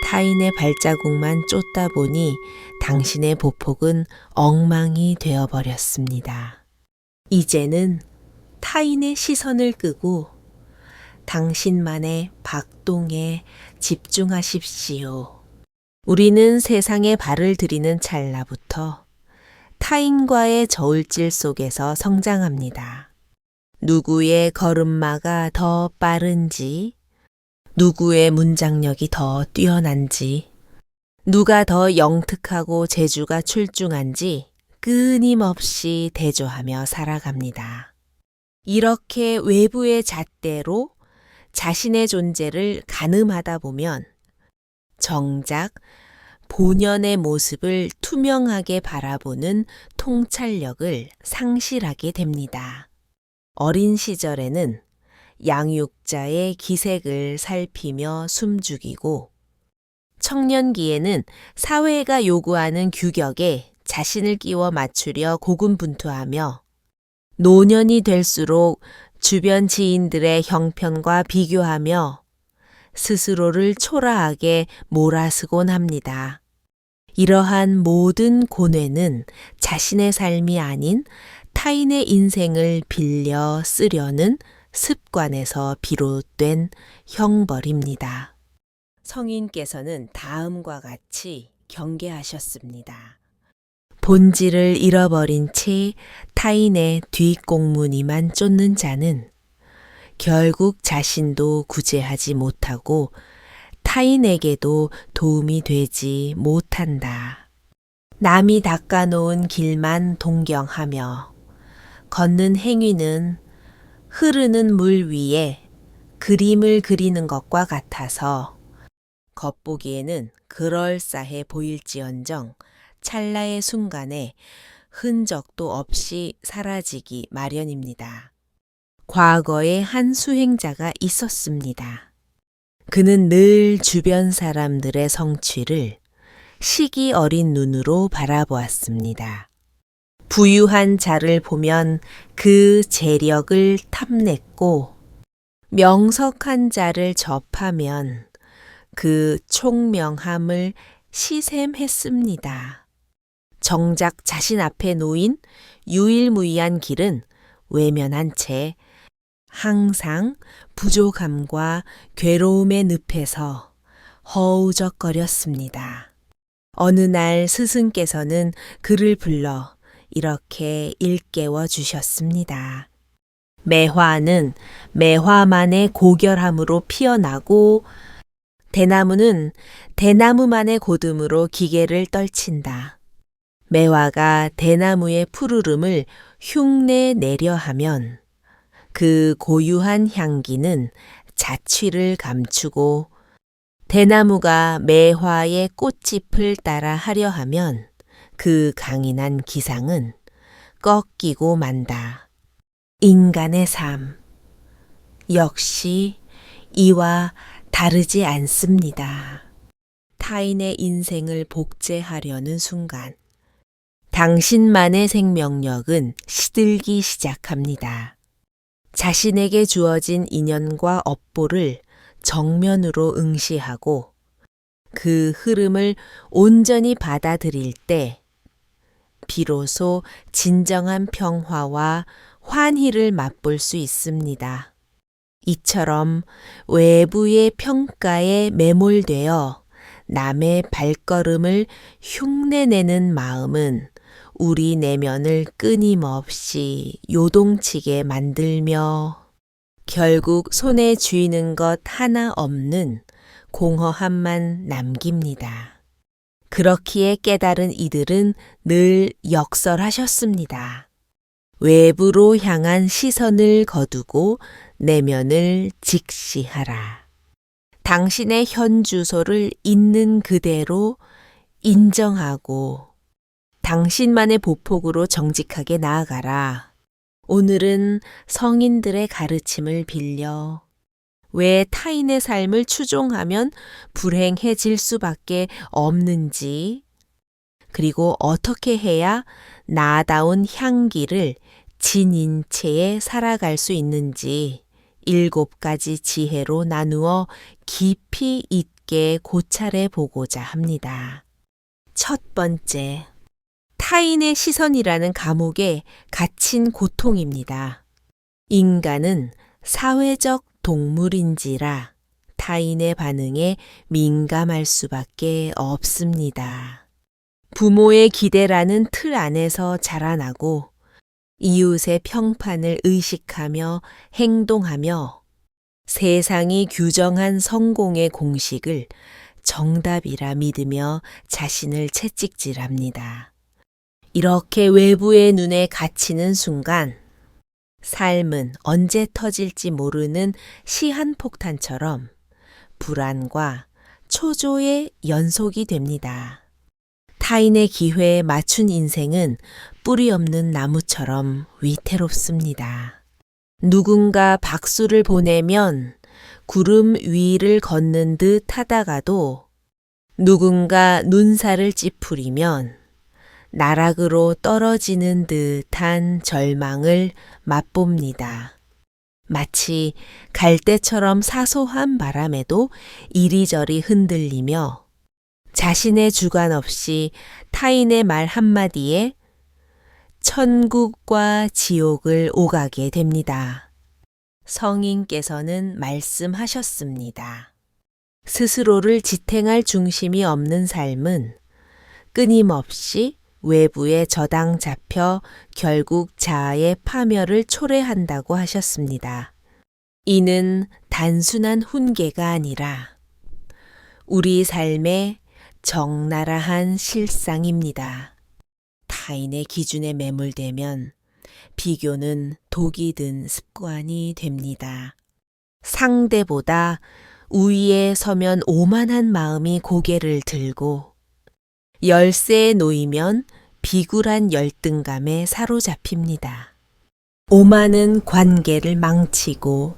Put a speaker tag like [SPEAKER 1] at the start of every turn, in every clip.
[SPEAKER 1] 타인의 발자국만 쫓다 보니 당신의 보폭은 엉망이 되어버렸습니다. 이제는 타인의 시선을 끄고 당신만의 박동에 집중하십시오. 우리는 세상에 발을 들이는 찰나부터 타인과의 저울질 속에서 성장합니다. 누구의 걸음마가 더 빠른지, 누구의 문장력이 더 뛰어난지, 누가 더 영특하고 재주가 출중한지 끊임없이 대조하며 살아갑니다. 이렇게 외부의 잣대로 자신의 존재를 가늠하다 보면 정작 본연의 모습을 투명하게 바라보는 통찰력을 상실하게 됩니다. 어린 시절에는 양육자의 기색을 살피며 숨죽이고 청년기에는 사회가 요구하는 규격에 자신을 끼워 맞추려 고군분투하며 노년이 될수록 주변 지인들의 형편과 비교하며 스스로를 초라하게 몰아쓰곤 합니다. 이러한 모든 고뇌는 자신의 삶이 아닌 타인의 인생을 빌려 쓰려는 습관에서 비롯된 형벌입니다. 성인께서는 다음과 같이 경계하셨습니다. 본질을 잃어버린 채 타인의 뒷공무니만 쫓는 자는 결국 자신도 구제하지 못하고 타인에게도 도움이 되지 못한다. 남이 닦아놓은 길만 동경하며 걷는 행위는 흐르는 물 위에 그림을 그리는 것과 같아서 겉보기에는 그럴싸해 보일지언정 찰나의 순간에 흔적도 없이 사라지기 마련입니다. 과거에 한 수행자가 있었습니다. 그는 늘 주변 사람들의 성취를 시기 어린 눈으로 바라보았습니다. 부유한 자를 보면 그 재력을 탐냈고 명석한 자를 접하면 그 총명함을 시샘했습니다. 정작 자신 앞에 놓인 유일무이한 길은 외면한 채 항상 부족함과 괴로움의 늪에서 허우적거렸습니다. 어느 날 스승께서는 그를 불러 이렇게 일깨워 주셨습니다. 매화는 매화만의 고결함으로 피어나고 대나무는 대나무만의 고듬으로 기계를 떨친다. 매화가 대나무의 푸르름을 흉내 내려 하면 그 고유한 향기는 자취를 감추고 대나무가 매화의 꽃잎을 따라 하려 하면 그 강인한 기상은 꺾이고 만다. 인간의 삶 역시 이와 다르지 않습니다. 타인의 인생을 복제하려는 순간 당신만의 생명력은 시들기 시작합니다. 자신에게 주어진 인연과 업보를 정면으로 응시하고 그 흐름을 온전히 받아들일 때 비로소 진정한 평화와 환희를 맛볼 수 있습니다. 이처럼 외부의 평가에 매몰되어 남의 발걸음을 흉내내는 마음은 우리 내면을 끊임없이 요동치게 만들며 결국 손에 쥐는 것 하나 없는 공허함만 남깁니다. 그렇기에 깨달은 이들은 늘 역설하셨습니다. 외부로 향한 시선을 거두고 내면을 직시하라. 당신의 현 주소를 있는 그대로 인정하고 당신만의 보폭으로 정직하게 나아가라. 오늘은 성인들의 가르침을 빌려 왜 타인의 삶을 추종하면 불행해질 수밖에 없는지, 그리고 어떻게 해야 나다운 향기를 지닌 채에 살아갈 수 있는지 7가지 지혜로 나누어 깊이 함께 고찰해 보고자 합니다. 첫 번째, 타인의 시선이라는 감옥에 갇힌 고통입니다. 인간은 사회적 동물인지라 타인의 반응에 민감할 수밖에 없습니다. 부모의 기대라는 틀 안에서 자라나고 이웃의 평판을 의식하며 행동하며 세상이 규정한 성공의 공식을 정답이라 믿으며 자신을 채찍질합니다. 이렇게 외부의 눈에 갇히는 순간 삶은 언제 터질지 모르는 시한폭탄처럼 불안과 초조의 연속이 됩니다. 타인의 기회에 맞춘 인생은 뿌리 없는 나무처럼 위태롭습니다. 누군가 박수를 보내면 구름 위를 걷는 듯 하다가도 누군가 눈살을 찌푸리면 나락으로 떨어지는 듯한 절망을 맛봅니다. 마치 갈대처럼 사소한 바람에도 이리저리 흔들리며 자신의 주관 없이 타인의 말 한마디에 천국과 지옥을 오가게 됩니다. 성인께서는 말씀하셨습니다. 스스로를 지탱할 중심이 없는 삶은 끊임없이 외부에 저당 잡혀 결국 자아의 파멸을 초래한다고 하셨습니다. 이는 단순한 훈계가 아니라 우리 삶의 적나라한 실상입니다. 타인의 기준에 매몰되면 비교는 독이 든 습관이 됩니다. 상대보다 우위에 서면 오만한 마음이 고개를 들고 열세에 놓이면 비굴한 열등감에 사로잡힙니다. 오만은 관계를 망치고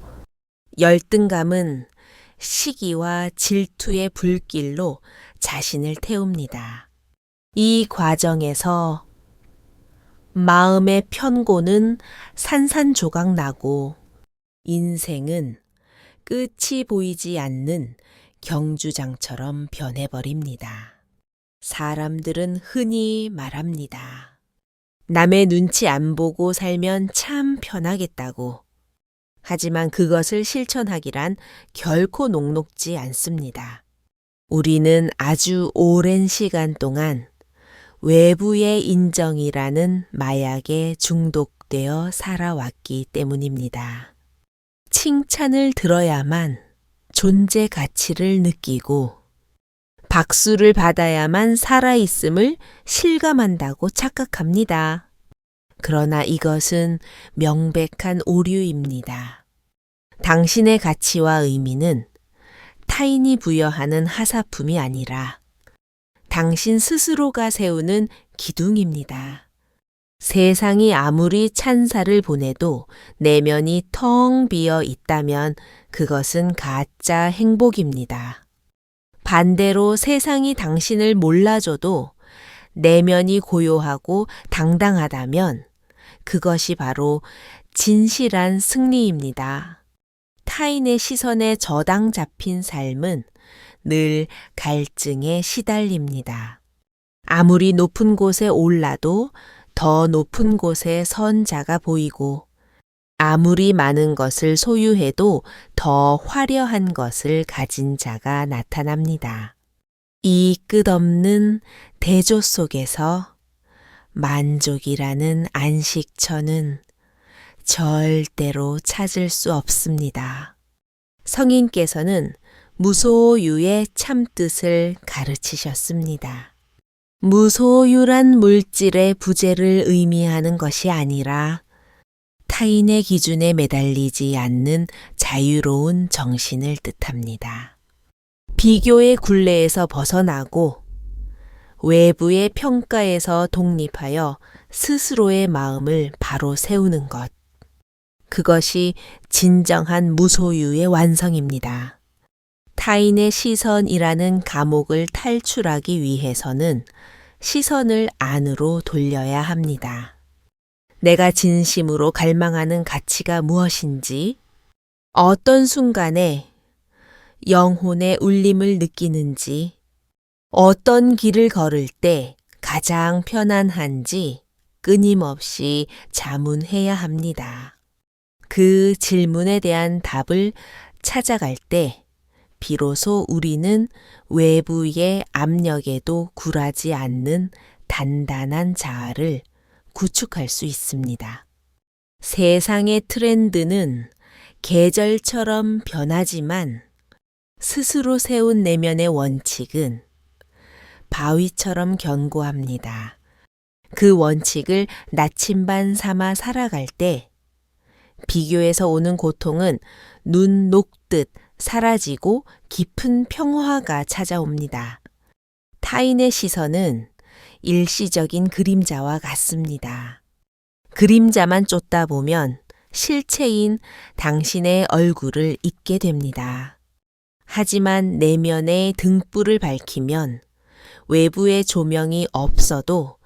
[SPEAKER 1] 열등감은 시기와 질투의 불길로 자신을 태웁니다. 이 과정에서 마음의 편고는 산산조각 나고 인생은 끝이 보이지 않는 경주장처럼 변해버립니다. 사람들은 흔히 말합니다. 남의 눈치 안 보고 살면 참 편하겠다고. 하지만 그것을 실천하기란 결코 녹록지 않습니다. 우리는 아주 오랜 시간 동안 외부의 인정이라는 마약에 중독되어 살아왔기 때문입니다. 칭찬을 들어야만 존재 가치를 느끼고 박수를 받아야만 살아있음을 실감한다고 착각합니다. 그러나 이것은 명백한 오류입니다. 당신의 가치와 의미는 타인이 부여하는 하사품이 아니라 당신 스스로가 세우는 기둥입니다. 세상이 아무리 찬사를 보내도 내면이 텅 비어 있다면 그것은 가짜 행복입니다. 반대로 세상이 당신을 몰라줘도 내면이 고요하고 당당하다면 그것이 바로 진실한 승리입니다. 타인의 시선에 저당 잡힌 삶은 늘 갈증에 시달립니다. 아무리 높은 곳에 올라도 더 높은 곳에 선 자가 보이고 아무리 많은 것을 소유해도 더 화려한 것을 가진 자가 나타납니다. 이 끝없는 대조 속에서 만족이라는 안식처는 절대로 찾을 수 없습니다. 성인께서는 무소유의 참뜻을 가르치셨습니다. 무소유란 물질의 부재를 의미하는 것이 아니라 타인의 기준에 매달리지 않는 자유로운 정신을 뜻합니다. 비교의 굴레에서 벗어나고 외부의 평가에서 독립하여 스스로의 마음을 바로 세우는 것. 그것이 진정한 무소유의 완성입니다. 타인의 시선이라는 감옥을 탈출하기 위해서는 시선을 안으로 돌려야 합니다. 내가 진심으로 갈망하는 가치가 무엇인지, 어떤 순간에 영혼의 울림을 느끼는지, 어떤 길을 걸을 때 가장 편안한지 끊임없이 자문해야 합니다. 그 질문에 대한 답을 찾아갈 때 비로소 우리는 외부의 압력에도 굴하지 않는 단단한 자아를 구축할 수 있습니다. 세상의 트렌드는 계절처럼 변하지만 스스로 세운 내면의 원칙은 바위처럼 견고합니다. 그 원칙을 나침반 삼아 살아갈 때 비교에서 오는 고통은 눈 녹듯 사라지고 깊은 평화가 찾아옵니다. 타인의 시선은 일시적인 그림자와 같습니다. 그림자만 쫓다 보면 실체인 당신의 얼굴을 잊게 됩니다. 하지만 내면의 등불을 밝히면 외부의 조명이 없어도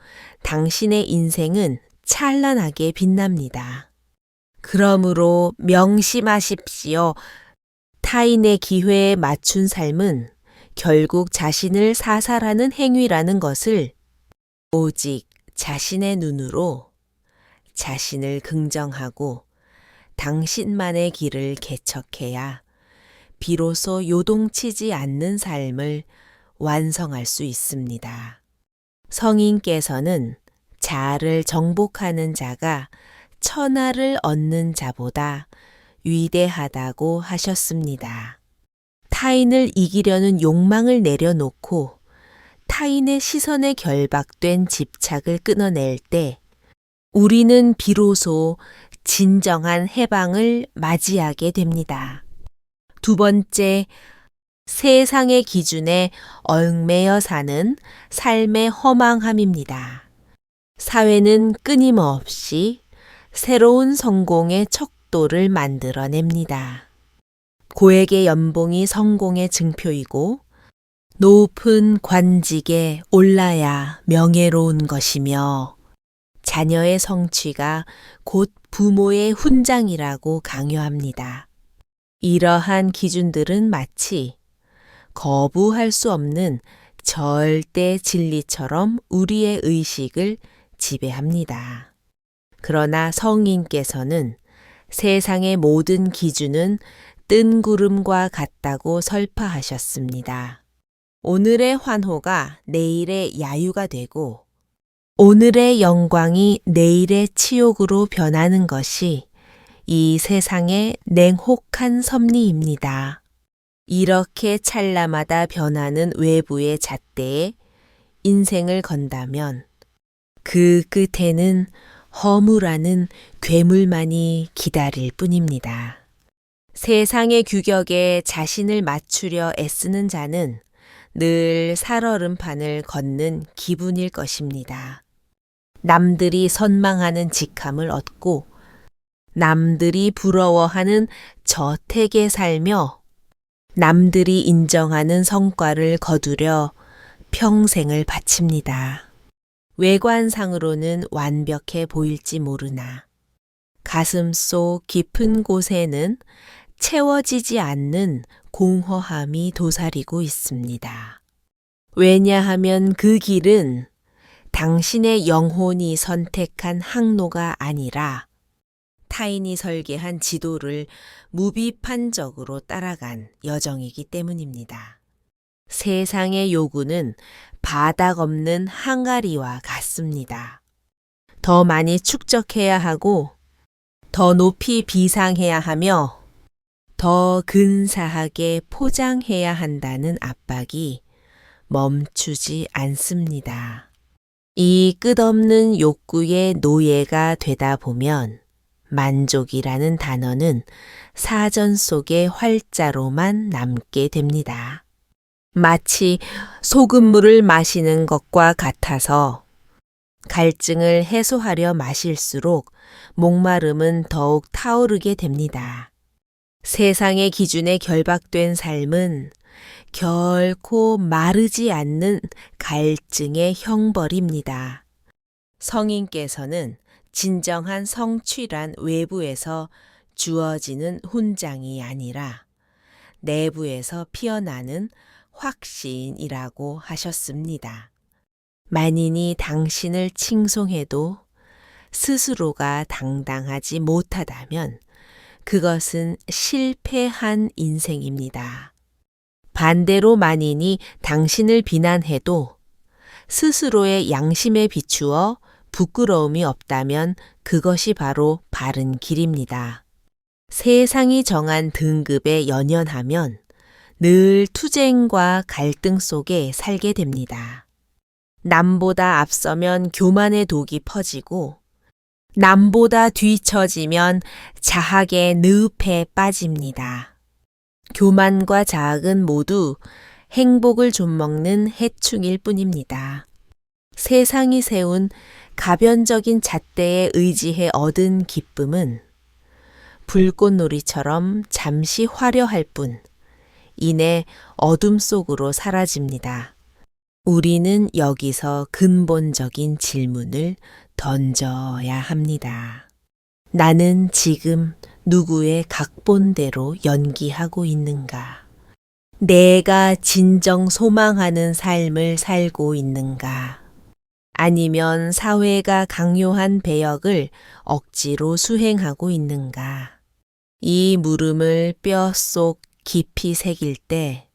[SPEAKER 1] 당신의 인생은 찬란하게 빛납니다. 그러므로 명심하십시오. 타인의 기회에 맞춘 삶은 결국 자신을 사살하는 행위라는 것을 오직 자신의 눈으로 자신을 긍정하고 당신만의 길을 개척해야 비로소 요동치지 않는 삶을 완성할 수 있습니다. 성인께서는 자아를 정복하는 자가 천하를 얻는 자보다 위대하다고 하셨습니다. 타인을 이기려는 욕망을 내려놓고 타인의 시선에 결박된 집착을 끊어낼 때 우리는 비로소 진정한 해방을 맞이하게 됩니다. 두 번째, 세상의 기준에 얽매여 사는 삶의 허망함입니다. 사회는 끊임없이 새로운 성공의 척도를 만들어냅니다. 고액의 연봉이 성공의 증표이고 높은 관직에 올라야 명예로운 것이며 자녀의 성취가 곧 부모의 훈장이라고 강요합니다. 이러한 기준들은 마치 거부할 수 없는 절대 진리처럼 우리의 의식을 지배합니다. 그러나 성인께서는 세상의 모든 기준은 뜬구름과 같다고 설파하셨습니다. 오늘의 환호가 내일의 야유가 되고 오늘의 영광이 내일의 치욕으로 변하는 것이 이 세상의 냉혹한 섭리입니다. 이렇게 찰나마다 변하는 외부의 잣대에 인생을 건다면 그 끝에는 허무라는 괴물만이 기다릴 뿐입니다. 세상의 규격에 자신을 맞추려 애쓰는 자는 늘 살얼음판을 걷는 기분일 것입니다. 남들이 선망하는 직함을 얻고 남들이 부러워하는 저택에 살며 남들이 인정하는 성과를 거두려 평생을 바칩니다. 외관상으로는 완벽해 보일지 모르나 가슴 속 깊은 곳에는 채워지지 않는 공허함이 도사리고 있습니다. 왜냐하면 그 길은 당신의 영혼이 선택한 항로가 아니라 타인이 설계한 지도를 무비판적으로 따라간 여정이기 때문입니다. 세상의 요구는 바닥 없는 항아리와 같습니다. 더 많이 축적해야 하고 더 높이 비상해야 하며 더 근사하게 포장해야 한다는 압박이 멈추지 않습니다. 이 끝없는 욕구의 노예가 되다 보면 만족이라는 단어는 사전 속의 활자로만 남게 됩니다. 마치 소금물을 마시는 것과 같아서 갈증을 해소하려 마실수록 목마름은 더욱 타오르게 됩니다. 세상의 기준에 결박된 삶은 결코 마르지 않는 갈증의 형벌입니다. 성인께서는 진정한 성취란 외부에서 주어지는 훈장이 아니라 내부에서 피어나는 확신이라고 하셨습니다. 만인이 당신을 칭송해도 스스로가 당당하지 못하다면 그것은 실패한 인생입니다. 반대로 만인이 당신을 비난해도 스스로의 양심에 비추어 부끄러움이 없다면 그것이 바로 바른 길입니다. 세상이 정한 등급에 연연하면 늘 투쟁과 갈등 속에 살게 됩니다. 남보다 앞서면 교만의 독이 퍼지고 남보다 뒤처지면 자학의 늪에 빠집니다. 교만과 자학은 모두 행복을 좀먹는 해충일 뿐입니다. 세상이 세운 가변적인 잣대에 의지해 얻은 기쁨은 불꽃놀이처럼 잠시 화려할 뿐 이내 어둠 속으로 사라집니다. 우리는 여기서 근본적인 질문을 던져야 합니다. 나는 지금 누구의 각본대로 연기하고 있는가? 내가 진정 소망하는 삶을 살고 있는가? 아니면 사회가 강요한 배역을 억지로 수행하고 있는가? 이 물음을 뼛속 깊이 새길 때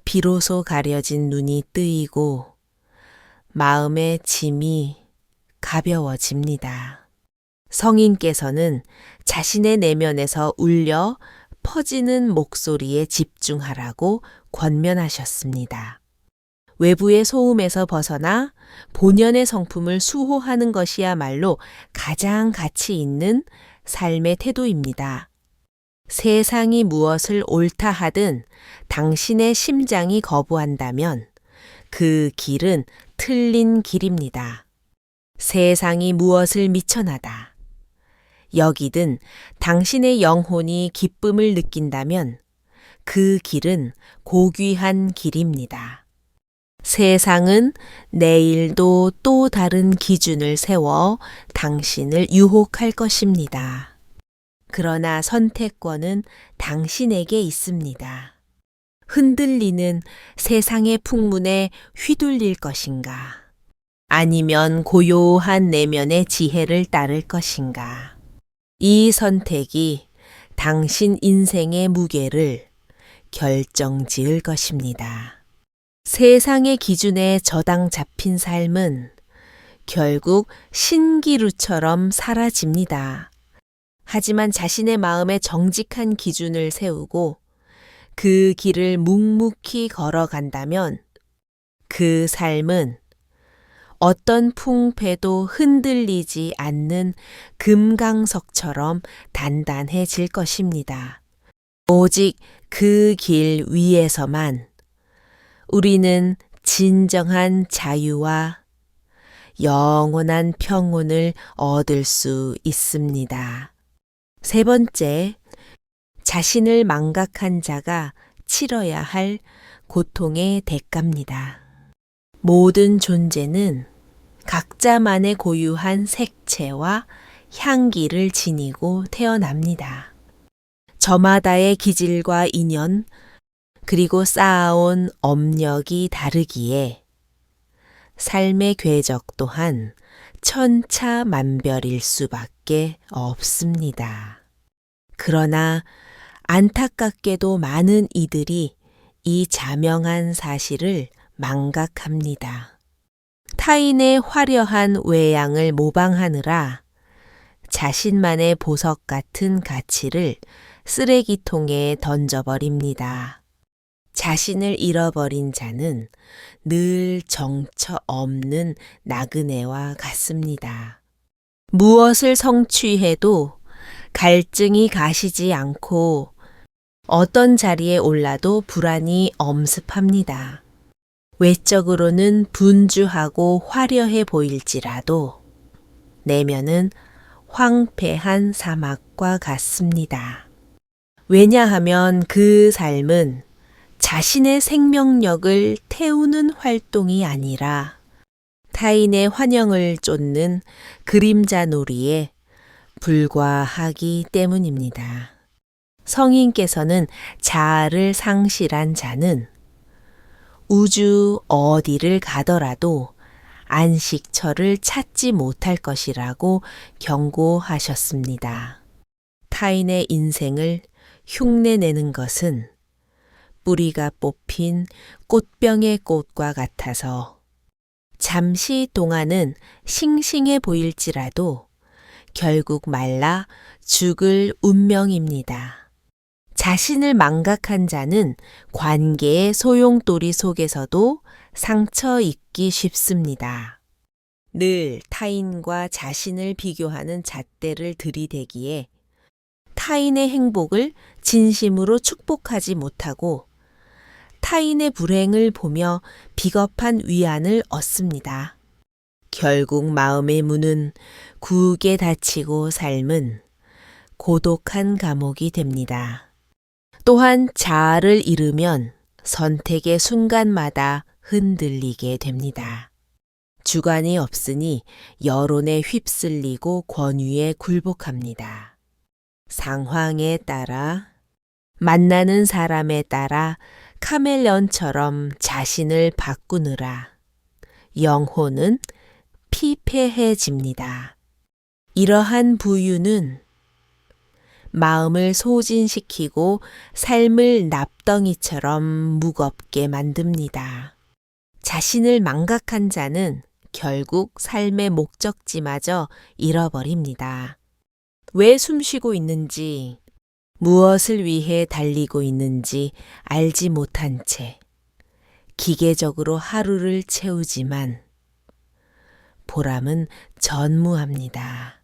[SPEAKER 1] 비로소 가려진 눈이 뜨이고 마음의 짐이 가벼워집니다. 성인께서는 자신의 내면에서 울려 퍼지는 목소리에 집중하라고 권면하셨습니다. 외부의 소음에서 벗어나 본연의 성품을 수호하는 것이야말로 가장 가치 있는 삶의 태도입니다. 세상이 무엇을 옳다 하든 당신의 심장이 거부한다면 그 길은 틀린 길입니다. 세상이 무엇을 미천하다 여기든 당신의 영혼이 기쁨을 느낀다면 그 길은 고귀한 길입니다. 세상은 내일도 또 다른 기준을 세워 당신을 유혹할 것입니다. 그러나 선택권은 당신에게 있습니다. 흔들리는 세상의 풍문에 휘둘릴 것인가? 아니면 고요한 내면의 지혜를 따를 것인가? 이 선택이 당신 인생의 무게를 결정지을 것입니다. 세상의 기준에 저당 잡힌 삶은 결국 신기루처럼 사라집니다. 하지만 자신의 마음에 정직한 기준을 세우고 그 길을 묵묵히 걸어간다면 그 삶은 어떤 풍패도 흔들리지 않는 금강석처럼 단단해질 것입니다. 오직 그 길 위에서만 우리는 진정한 자유와 영원한 평온을 얻을 수 있습니다. 세 번째, 자신을 망각한 자가 치러야 할 고통의 대가입니다. 모든 존재는 각자만의 고유한 색채와 향기를 지니고 태어납니다. 저마다의 기질과 인연, 그리고 쌓아온 업력이 다르기에 삶의 궤적 또한 천차만별일 수밖에 없습니다. 그러나 안타깝게도 많은 이들이 이 자명한 사실을 망각합니다. 타인의 화려한 외양을 모방하느라 자신만의 보석 같은 가치를 쓰레기통에 던져버립니다. 자신을 잃어버린 자는 늘 정처 없는 나그네와 같습니다. 무엇을 성취해도 갈증이 가시지 않고 어떤 자리에 올라도 불안이 엄습합니다. 외적으로는 분주하고 화려해 보일지라도 내면은 황폐한 사막과 같습니다. 왜냐하면 그 삶은 자신의 생명력을 태우는 활동이 아니라 타인의 환영을 쫓는 그림자 놀이에 불과하기 때문입니다. 성인께서는 자아를 상실한 자는 우주 어디를 가더라도 안식처를 찾지 못할 것이라고 경고하셨습니다. 타인의 인생을 흉내내는 것은 뿌리가 뽑힌 꽃병의 꽃과 같아서 잠시 동안은 싱싱해 보일지라도 결국 말라 죽을 운명입니다. 자신을 망각한 자는 관계의 소용돌이 속에서도 상처 입기 쉽습니다. 늘 타인과 자신을 비교하는 잣대를 들이대기에 타인의 행복을 진심으로 축복하지 못하고 타인의 불행을 보며 비겁한 위안을 얻습니다. 결국 마음의 문은 굳게 닫히고 삶은 고독한 감옥이 됩니다. 또한 자아를 잃으면 선택의 순간마다 흔들리게 됩니다. 주관이 없으니 여론에 휩쓸리고 권위에 굴복합니다. 상황에 따라 만나는 사람에 따라 카멜레온처럼 자신을 바꾸느라 영혼은 피폐해집니다. 이러한 부유는 마음을 소진시키고 삶을 납덩이처럼 무겁게 만듭니다. 자신을 망각한 자는 결국 삶의 목적지마저 잃어버립니다. 왜 숨쉬고 있는지, 무엇을 위해 달리고 있는지 알지 못한 채 기계적으로 하루를 채우지만 보람은 전무합니다.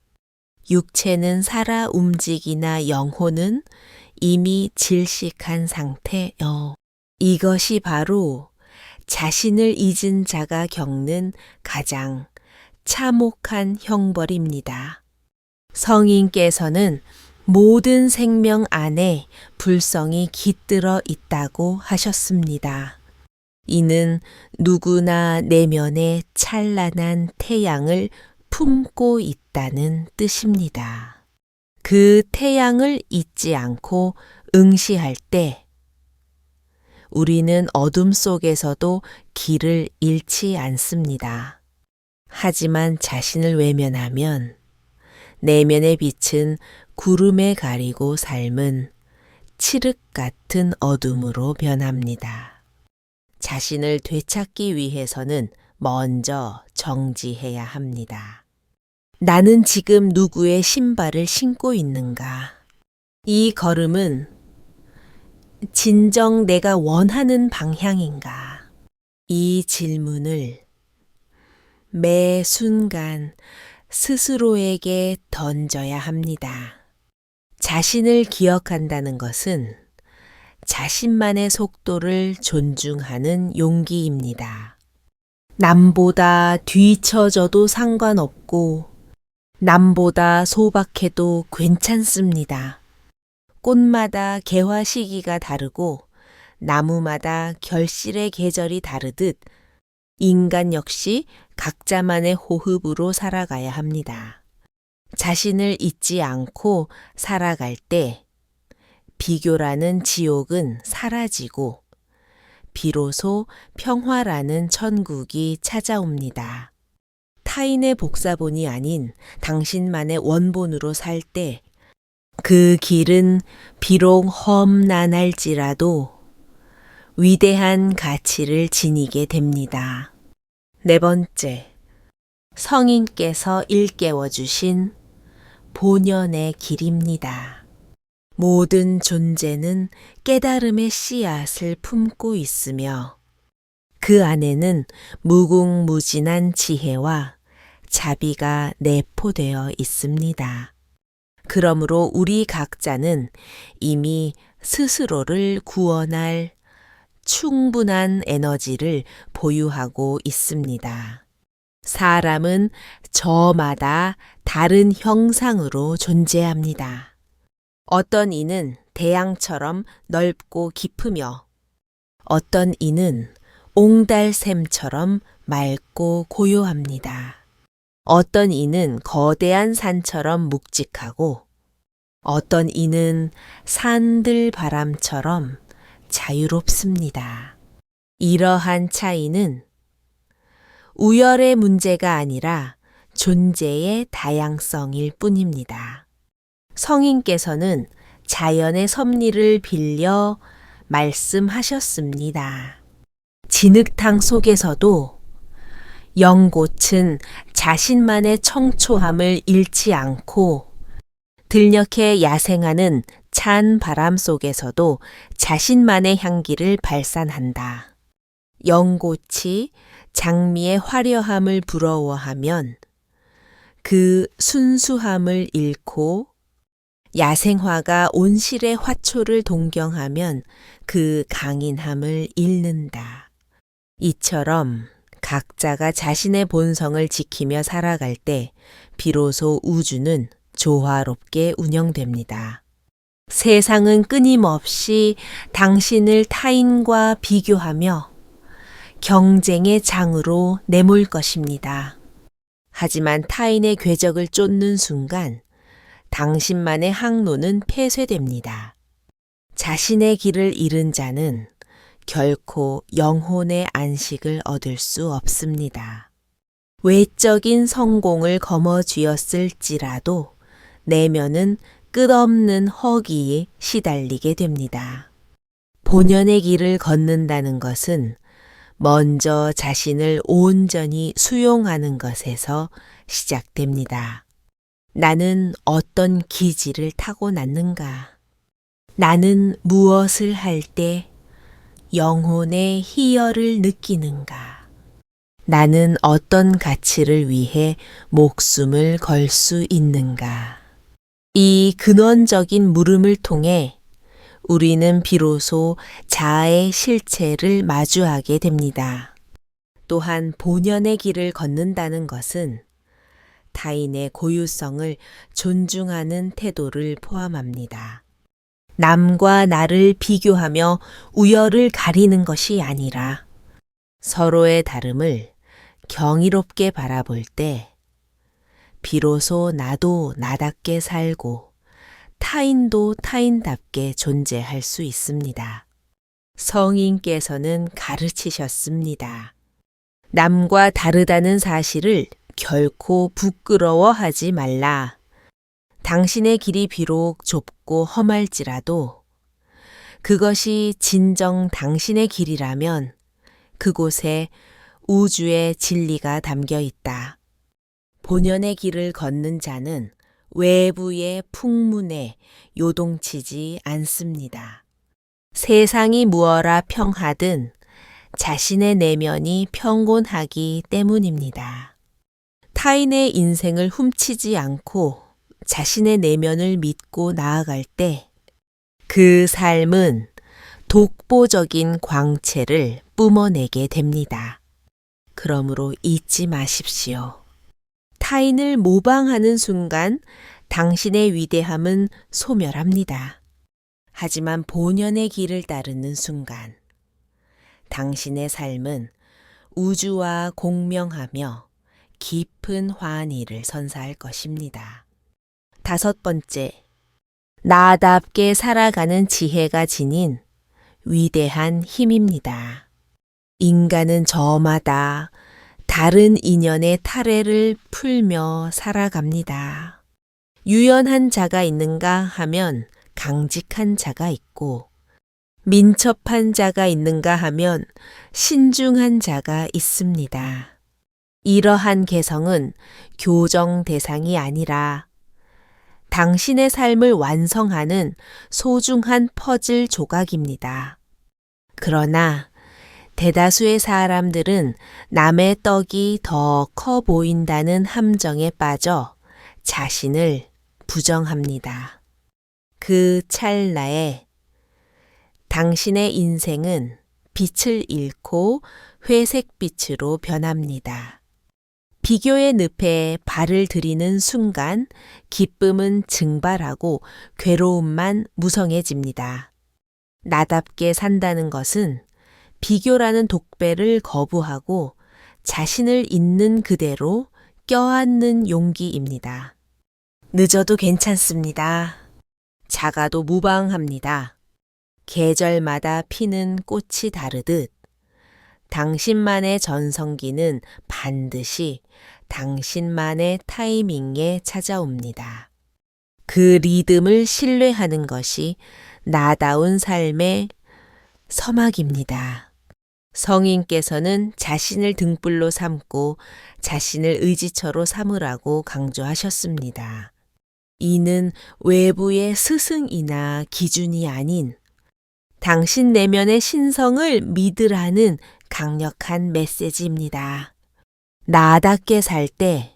[SPEAKER 1] 육체는 살아 움직이나 영혼은 이미 질식한 상태여. 이것이 바로 자신을 잊은 자가 겪는 가장 참혹한 형벌입니다. 성인께서는 모든 생명 안에 불성이 깃들어 있다고 하셨습니다. 이는 누구나 내면에 찬란한 태양을 품고 있다는 뜻입니다. 그 태양을 잊지 않고 응시할 때 우리는 어둠 속에서도 길을 잃지 않습니다. 하지만 자신을 외면하면 내면의 빛은 구름에 가리고 삶은 칠흑 같은 어둠으로 변합니다. 자신을 되찾기 위해서는 먼저 정지해야 합니다. 나는 지금 누구의 신발을 신고 있는가? 이 걸음은 진정 내가 원하는 방향인가? 이 질문을 매 순간 스스로에게 던져야 합니다. 자신을 기억한다는 것은 자신만의 속도를 존중하는 용기입니다. 남보다 뒤처져도 상관없고 남보다 소박해도 괜찮습니다. 꽃마다 개화 시기가 다르고 나무마다 결실의 계절이 다르듯 인간 역시 각자만의 호흡으로 살아가야 합니다. 자신을 잊지 않고 살아갈 때 비교라는 지옥은 사라지고 비로소 평화라는 천국이 찾아옵니다. 타인의 복사본이 아닌 당신만의 원본으로 살 때 그 길은 비록 험난할지라도 위대한 가치를 지니게 됩니다. 네 번째, 성인께서 일깨워 주신 본연의 길입니다. 모든 존재는 깨달음의 씨앗을 품고 있으며 그 안에는 무궁무진한 지혜와 자비가 내포되어 있습니다. 그러므로 우리 각자는 이미 스스로를 구원할 충분한 에너지를 보유하고 있습니다. 사람은 저마다 다른 형상으로 존재합니다. 어떤 이는 대양처럼 넓고 깊으며 어떤 이는 옹달샘처럼 맑고 고요합니다. 어떤 이는 거대한 산처럼 묵직하고 어떤 이는 산들 바람처럼 자유롭습니다. 이러한 차이는 우열의 문제가 아니라 존재의 다양성일 뿐입니다. 성인께서는 자연의 섭리를 빌려 말씀하셨습니다. 진흙탕 속에서도 영곶은 자신만의 청초함을 잃지 않고 들녘에 야생하는 찬 바람 속에서도 자신만의 향기를 발산한다. 영곶이 장미의 화려함을 부러워하면 그 순수함을 잃고 야생화가 온실의 화초를 동경하면 그 강인함을 잃는다. 이처럼 각자가 자신의 본성을 지키며 살아갈 때 비로소 우주는 조화롭게 운영됩니다. 세상은 끊임없이 당신을 타인과 비교하며 경쟁의 장으로 내몰 것입니다. 하지만 타인의 궤적을 쫓는 순간 당신만의 항로는 폐쇄됩니다. 자신의 길을 잃은 자는 결코 영혼의 안식을 얻을 수 없습니다. 외적인 성공을 거머쥐었을지라도 내면은 끝없는 허기에 시달리게 됩니다. 본연의 길을 걷는다는 것은 먼저 자신을 온전히 수용하는 것에서 시작됩니다. 나는 어떤 기질을 타고났는가? 나는 무엇을 할 때 영혼의 희열을 느끼는가? 나는 어떤 가치를 위해 목숨을 걸 수 있는가? 이 근원적인 물음을 통해 우리는 비로소 자아의 실체를 마주하게 됩니다. 또한 본연의 길을 걷는다는 것은 타인의 고유성을 존중하는 태도를 포함합니다. 남과 나를 비교하며 우열을 가리는 것이 아니라 서로의 다름을 경이롭게 바라볼 때 비로소 나도 나답게 살고 타인도 타인답게 존재할 수 있습니다. 성인께서는 가르치셨습니다. 남과 다르다는 사실을 결코 부끄러워하지 말라. 당신의 길이 비록 좁고 험할지라도 그것이 진정 당신의 길이라면 그곳에 우주의 진리가 담겨 있다. 본연의 길을 걷는 자는 외부의 풍문에 요동치지 않습니다. 세상이 무어라 평하든 자신의 내면이 평온하기 때문입니다. 타인의 인생을 훔치지 않고 자신의 내면을 믿고 나아갈 때 그 삶은 독보적인 광채를 뿜어내게 됩니다. 그러므로 잊지 마십시오. 타인을 모방하는 순간 당신의 위대함은 소멸합니다. 하지만 본연의 길을 따르는 순간 당신의 삶은 우주와 공명하며 깊은 환희를 선사할 것입니다. 5번째, 나답게 살아가는 지혜가 지닌 위대한 힘입니다. 인간은 저마다 다른 인연의 탈해를 풀며 살아갑니다. 유연한 자가 있는가 하면 강직한 자가 있고, 민첩한 자가 있는가 하면 신중한 자가 있습니다. 이러한 개성은 교정 대상이 아니라 당신의 삶을 완성하는 소중한 퍼즐 조각입니다. 그러나 대다수의 사람들은 남의 떡이 더 커 보인다는 함정에 빠져 자신을 부정합니다. 그 찰나에 당신의 인생은 빛을 잃고 회색빛으로 변합니다. 비교의 늪에 발을 들이는 순간 기쁨은 증발하고 괴로움만 무성해집니다. 나답게 산다는 것은 비교라는 독배를 거부하고 자신을 있는 그대로 껴안는 용기입니다. 늦어도 괜찮습니다. 작아도 무방합니다. 계절마다 피는 꽃이 다르듯 당신만의 전성기는 반드시 당신만의 타이밍에 찾아옵니다. 그 리듬을 신뢰하는 것이 나다운 삶의 서막입니다. 성인께서는 자신을 등불로 삼고 자신을 의지처로 삼으라고 강조하셨습니다. 이는 외부의 스승이나 기준이 아닌 당신 내면의 신성을 믿으라는 강력한 메시지입니다. 나답게 살 때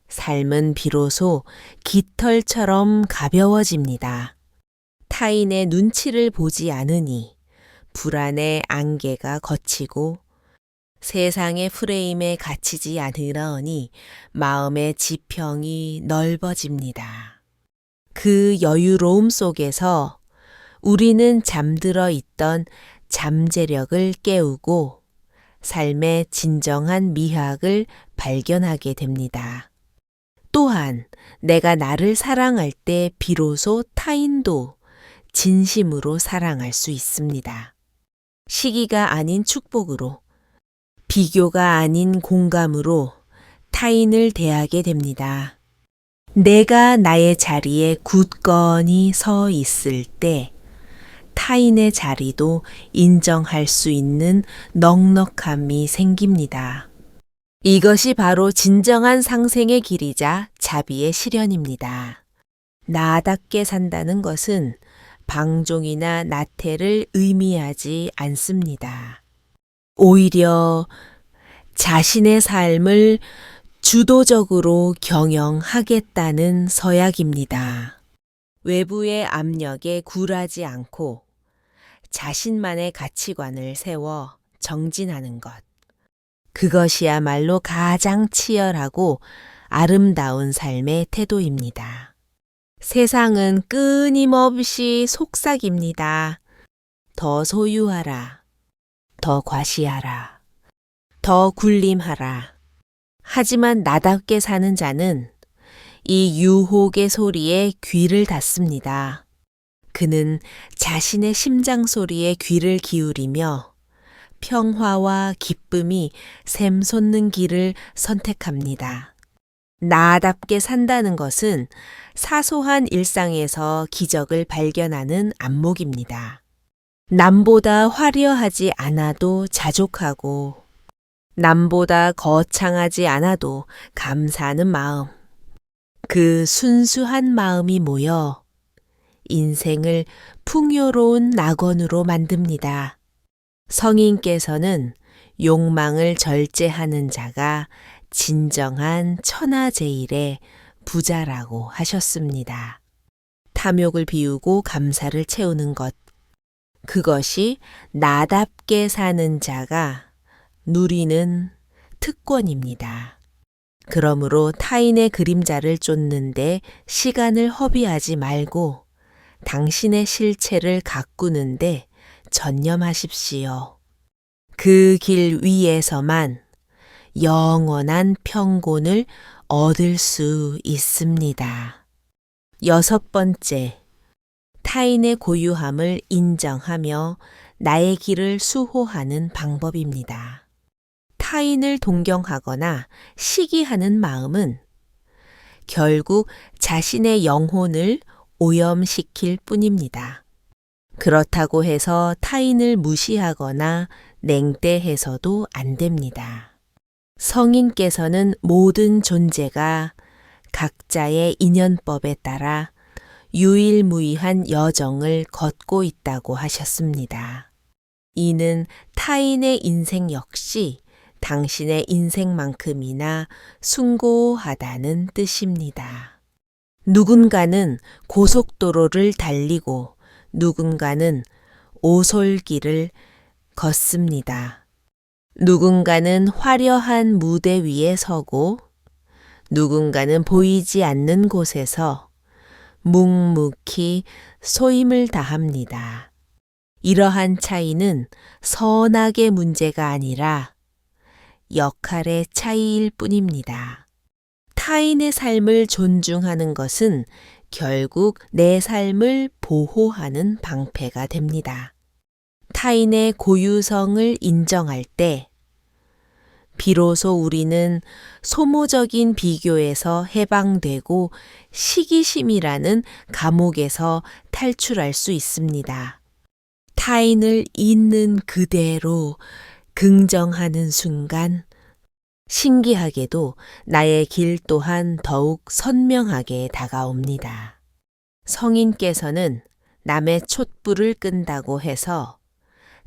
[SPEAKER 1] 삶은 비로소 깃털처럼 가벼워집니다. 타인의 눈치를 보지 않으니 불안의 안개가 걷히고 세상의 프레임에 갇히지 않으러니 마음의 지평이 넓어집니다. 그 여유로움 속에서 우리는 잠들어 있던 잠재력을 깨우고 삶의 진정한 미학을 발견하게 됩니다. 또한 내가 나를 사랑할 때 비로소 타인도 진심으로 사랑할 수 있습니다. 시기가 아닌 축복으로, 비교가 아닌 공감으로 타인을 대하게 됩니다. 내가 나의 자리에 굳건히 서 있을 때 타인의 자리도 인정할 수 있는 넉넉함이 생깁니다. 이것이 바로 진정한 상생의 길이자 자비의 실현입니다. 나답게 산다는 것은 방종이나 나태를 의미하지 않습니다. 오히려 자신의 삶을 주도적으로 경영하겠다는 서약입니다. 외부의 압력에 굴하지 않고 자신만의 가치관을 세워 정진하는 것. 그것이야말로 가장 치열하고 아름다운 삶의 태도입니다. 세상은 끊임없이 속삭입니다. 더 소유하라. 더 과시하라. 더 군림하라. 하지만 나답게 사는 자는 이 유혹의 소리에 귀를 닫습니다. 그는 자신의 심장 소리에 귀를 기울이며 평화와 기쁨이 샘솟는 길을 선택합니다. 나답게 산다는 것은 사소한 일상에서 기적을 발견하는 안목입니다. 남보다 화려하지 않아도 자족하고 남보다 거창하지 않아도 감사하는 마음. 그 순수한 마음이 모여 인생을 풍요로운 낙원으로 만듭니다. 성인께서는 욕망을 절제하는 자가 진정한 천하제일의 부자라고 하셨습니다. 탐욕을 비우고 감사를 채우는 것. 그것이 나답게 사는 자가 누리는 특권입니다. 그러므로 타인의 그림자를 쫓는데 시간을 허비하지 말고 당신의 실체를 가꾸는데 전념하십시오. 그 길 위에서만 영원한 평곤을 얻을 수 있습니다. 6번째, 타인의 고유함을 인정하며 나의 길을 수호하는 방법입니다. 타인을 동경하거나 시기하는 마음은 결국 자신의 영혼을 오염시킬 뿐입니다. 그렇다고 해서 타인을 무시하거나 냉대해서도 안 됩니다. 성인께서는 모든 존재가 각자의 인연법에 따라 유일무이한 여정을 걷고 있다고 하셨습니다. 이는 타인의 인생 역시 당신의 인생만큼이나 숭고하다는 뜻입니다. 누군가는 고속도로를 달리고 누군가는 오솔길을 걷습니다. 누군가는 화려한 무대 위에 서고 누군가는 보이지 않는 곳에서 묵묵히 소임을 다합니다. 이러한 차이는 선악의 문제가 아니라 역할의 차이일 뿐입니다. 타인의 삶을 존중하는 것은 결국 내 삶을 보호하는 방패가 됩니다. 타인의 고유성을 인정할 때 비로소 우리는 소모적인 비교에서 해방되고 시기심이라는 감옥에서 탈출할 수 있습니다. 타인을 있는 그대로 긍정하는 순간 신기하게도 나의 길 또한 더욱 선명하게 다가옵니다. 성인께서는 남의 촛불을 끈다고 해서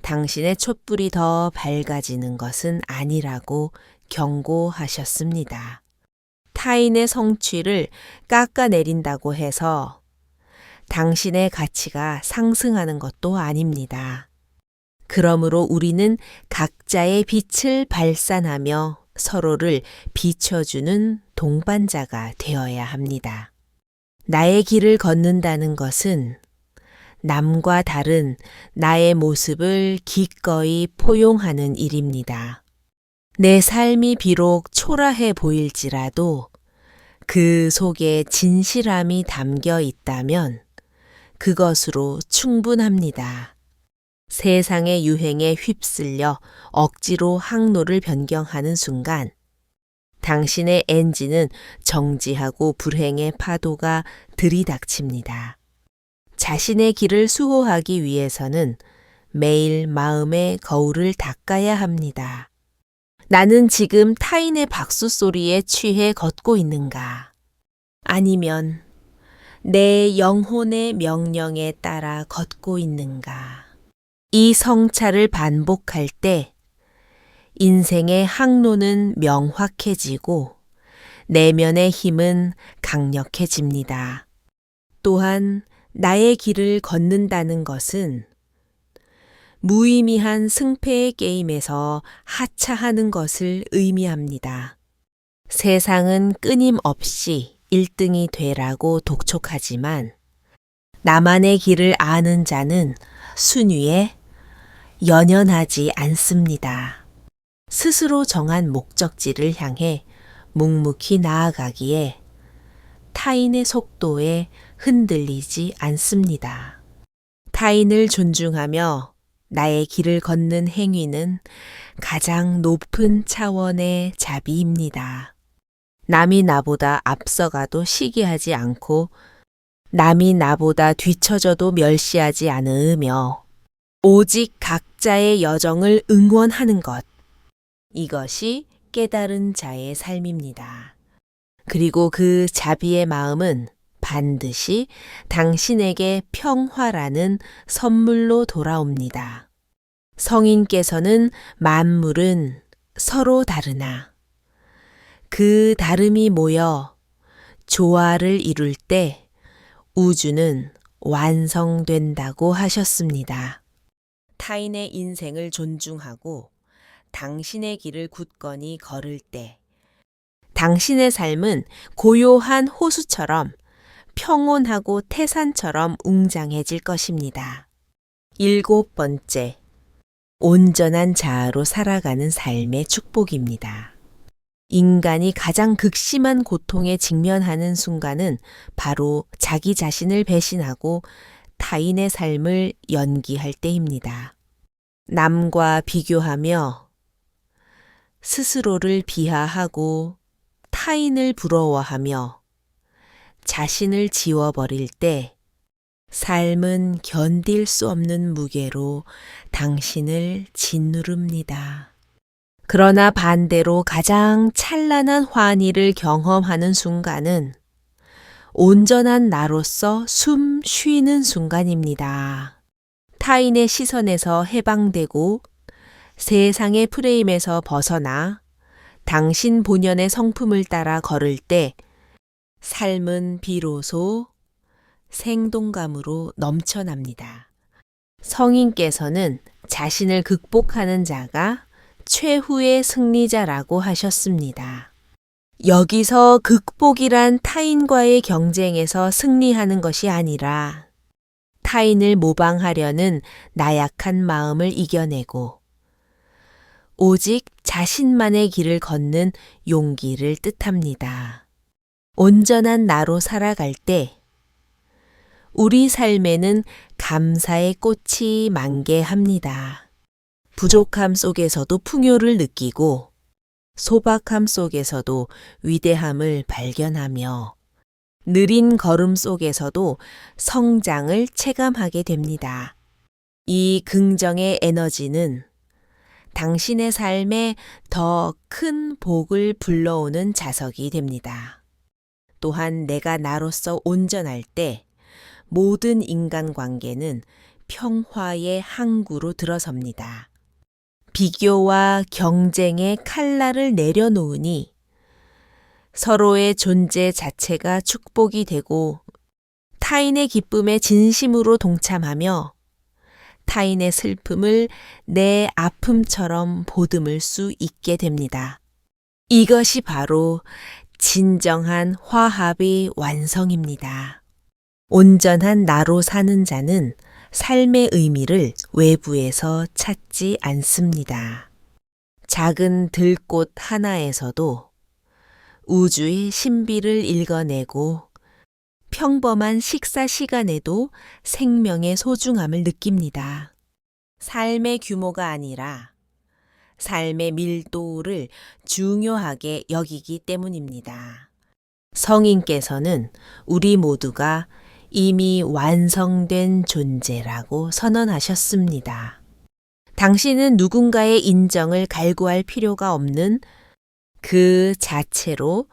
[SPEAKER 1] 당신의 촛불이 더 밝아지는 것은 아니라고 경고하셨습니다. 타인의 성취를 깎아내린다고 해서 당신의 가치가 상승하는 것도 아닙니다. 그러므로 우리는 각자의 빛을 발산하며 서로를 비춰주는 동반자가 되어야 합니다. 나의 길을 걷는다는 것은 남과 다른 나의 모습을 기꺼이 포용하는 일입니다. 내 삶이 비록 초라해 보일지라도 그 속에 진실함이 담겨 있다면 그것으로 충분합니다. 세상의 유행에 휩쓸려 억지로 항로를 변경하는 순간 당신의 엔진은 정지하고 불행의 파도가 들이닥칩니다. 자신의 길을 수호하기 위해서는 매일 마음의 거울을 닦아야 합니다. 나는 지금 타인의 박수 소리에 취해 걷고 있는가? 아니면 내 영혼의 명령에 따라 걷고 있는가? 이 성찰을 반복할 때 인생의 항로는 명확해지고 내면의 힘은 강력해집니다. 또한 나의 길을 걷는다는 것은 무의미한 승패의 게임에서 하차하는 것을 의미합니다. 세상은 끊임없이 1등이 되라고 독촉하지만 나만의 길을 아는 자는 순위에 연연하지 않습니다. 스스로 정한 목적지를 향해 묵묵히 나아가기에 타인의 속도에 흔들리지 않습니다. 타인을 존중하며 나의 길을 걷는 행위는 가장 높은 차원의 자비입니다. 남이 나보다 앞서가도 시기하지 않고 남이 나보다 뒤처져도 멸시하지 않으며 오직 각자의 여정을 응원하는 것. 이것이 깨달은 자의 삶입니다. 그리고 그 자비의 마음은 반드시 당신에게 평화라는 선물로 돌아옵니다. 성인께서는 만물은 서로 다르나 그 다름이 모여 조화를 이룰 때 우주는 완성된다고 하셨습니다. 타인의 인생을 존중하고 당신의 길을 굳건히 걸을 때 당신의 삶은 고요한 호수처럼 평온하고 태산처럼 웅장해질 것입니다. 7번째, 온전한 자아로 살아가는 삶의 축복입니다. 인간이 가장 극심한 고통에 직면하는 순간은 바로 자기 자신을 배신하고 타인의 삶을 연기할 때입니다. 남과 비교하며 스스로를 비하하고 타인을 부러워하며 자신을 지워버릴 때 삶은 견딜 수 없는 무게로 당신을 짓누릅니다. 그러나 반대로 가장 찬란한 환희를 경험하는 순간은 온전한 나로서 숨 쉬는 순간입니다. 타인의 시선에서 해방되고 세상의 프레임에서 벗어나 당신 본연의 성품을 따라 걸을 때 삶은 비로소 생동감으로 넘쳐납니다. 성인께서는 자신을 극복하는 자가 최후의 승리자라고 하셨습니다. 여기서 극복이란 타인과의 경쟁에서 승리하는 것이 아니라 타인을 모방하려는 나약한 마음을 이겨내고 오직 자신만의 길을 걷는 용기를 뜻합니다. 온전한 나로 살아갈 때 우리 삶에는 감사의 꽃이 만개합니다. 부족함 속에서도 풍요를 느끼고 소박함 속에서도 위대함을 발견하며 느린 걸음 속에서도 성장을 체감하게 됩니다. 이 긍정의 에너지는 당신의 삶에 더 큰 복을 불러오는 자석이 됩니다. 또한 내가 나로서 온전할 때 모든 인간관계는 평화의 항구로 들어섭니다. 비교와 경쟁의 칼날을 내려놓으니 서로의 존재 자체가 축복이 되고 타인의 기쁨에 진심으로 동참하며 타인의 슬픔을 내 아픔처럼 보듬을 수 있게 됩니다. 이것이 바로 진정한 화합의 완성입니다. 온전한 나로 사는 자는 삶의 의미를 외부에서 찾지 않습니다. 작은 들꽃 하나에서도 우주의 신비를 읽어내고 평범한 식사 시간에도 생명의 소중함을 느낍니다. 삶의 규모가 아니라 삶의 밀도를 중요하게 여기기 때문입니다. 성인께서는 우리 모두가 이미 완성된 존재라고 선언하셨습니다. 당신은 누군가의 인정을 갈구할 필요가 없는 그 자체로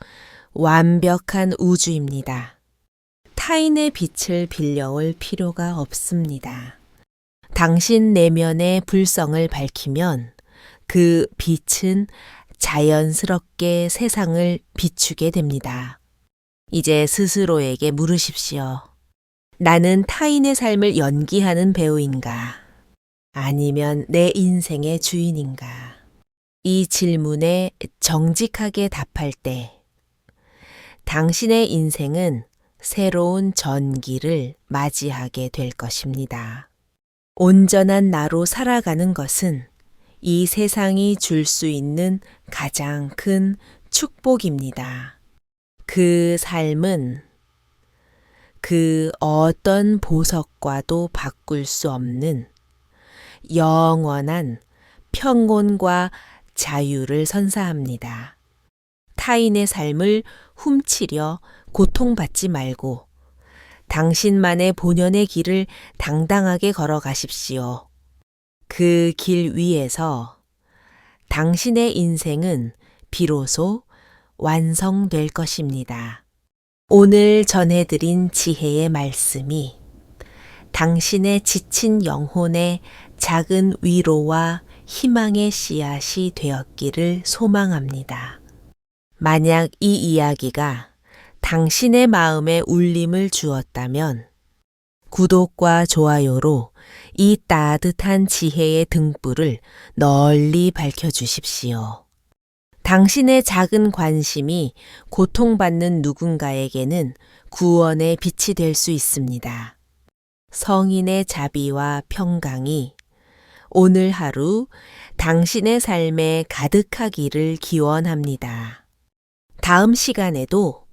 [SPEAKER 1] 완벽한 우주입니다. 타인의 빛을 빌려올 필요가 없습니다. 당신 내면의 불성을 밝히면 그 빛은 자연스럽게 세상을 비추게 됩니다. 이제 스스로에게 물으십시오. 나는 타인의 삶을 연기하는 배우인가? 아니면 내 인생의 주인인가? 이 질문에 정직하게 답할 때 당신의 인생은 새로운 전기를 맞이하게 될 것입니다. 온전한 나로 살아가는 것은 이 세상이 줄 수 있는 가장 큰 축복입니다. 그 삶은 그 어떤 보석과도 바꿀 수 없는 영원한 평온과 자유를 선사합니다. 타인의 삶을 훔치려 고통받지 말고 당신만의 본연의 길을 당당하게 걸어가십시오. 그 길 위에서 당신의 인생은 비로소 완성될 것입니다. 오늘 전해드린 지혜의 말씀이 당신의 지친 영혼의 작은 위로와 희망의 씨앗이 되었기를 소망합니다. 만약 이 이야기가 당신의 마음에 울림을 주었다면 구독과 좋아요로 이 따뜻한 지혜의 등불을 널리 밝혀주십시오. 당신의 작은 관심이 고통받는 누군가에게는 구원의 빛이 될 수 있습니다. 성인의 자비와 평강이 오늘 하루 당신의 삶에 가득하기를 기원합니다. 다음 시간에도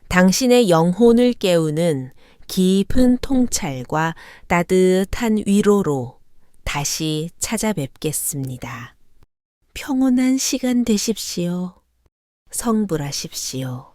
[SPEAKER 1] 당신의 영혼을 깨우는 깊은 통찰과 따뜻한 위로로 다시 찾아뵙겠습니다. 평온한 시간 되십시오. 성불하십시오.